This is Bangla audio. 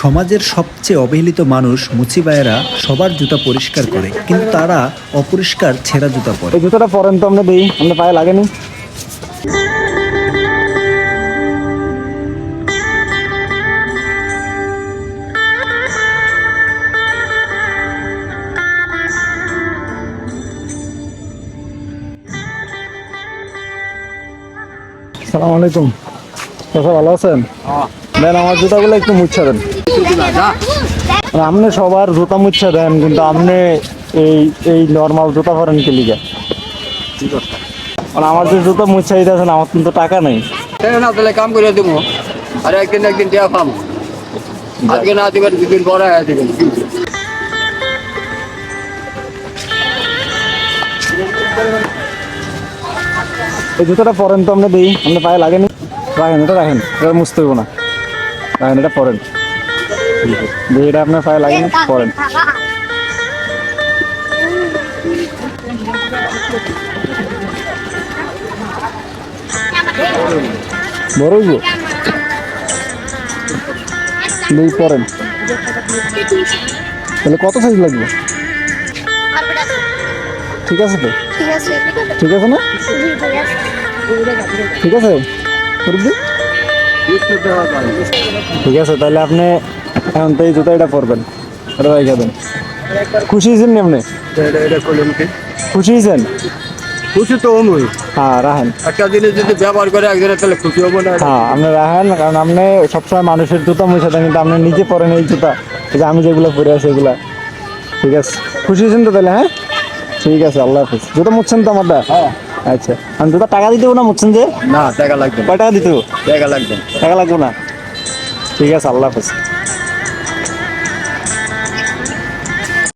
সমাজের সবচেয়ে অবহেলিত মানুষ মুচিবায়েরা সবার জুতা পরিষ্কার করে, কিন্তু তারা অপরিষ্কার ছেঁড়া জুতা পরে। এই জুতোটা পরেন তো, আমরা দিই, আমরা পায়ে লাগেনি। আসসালামু আলাইকুম, চাচা ভালো আছেন? দেন আমার জুতাগুলো একটু মুছা দেন। আপনি সবার জুতা মুছা দেন, কিন্তু আপনি এই এই নর্মাল জুতা পরেন কি লিগা? মানে আমার যে জুতা মুছা দিতেছেন, আমার কিন্তু টাকা নেই। না তাহলে কাম করে দেবো, আর একদিন টিয়া পাবো। আজকে না দিবেন, দুদিন পরে দিবেন। এই জুতোটা পরেন তো, আমরা দিই, আমরা পায়ে লাগেনি। রাখেন, এটা রাখেন, এটা মুছতে হইব না। রাখেন, এটা পরেন, দিয়ে এটা আপনার পায়ে লাগেনি, পরেন। বড় হইব, দুই পরেন। তাহলে কত সাইজ লাগবে? ঠিক আছে তো? ঠিক আছে না? ঠিক আছে, ঠিক আছে। তাহলে আপনি এখন তো এই জুতা এটা পরবেন, এটা রেখে দেন। খুশি হয়েছেন আপনি? খুশি হয়েছেন? খুশি তো হবই। হ্যাঁ রাখেন, একটা জিনিস যদি ব্যবহার করে একজনের, তাহলে খুশি হবো না? হ্যাঁ আপনি রাখেন, কারণ আপনি সবসময় মানুষের জুতা মুছে দেন, কিন্তু আপনি নিজে পরেন এই জুতা, এই যে আমি যেগুলো পরে আছি এগুলা। ঠিক আছে, খুশি হয়েছেন তো তাহলে? হ্যাঁ ঠিক আছে, আল্লাহ হাফিজ। জুতা মুছছেন তো আমারটা? আচ্ছা, আমি জুতা টাকা দিতে না, মুছছেন যে? না, টাকা লাগবে। কয় টাকা দিতে? টাকা লাগবে। টাকা লাগবে না? ঠিক আছে, আল্লাহ হাফিজ।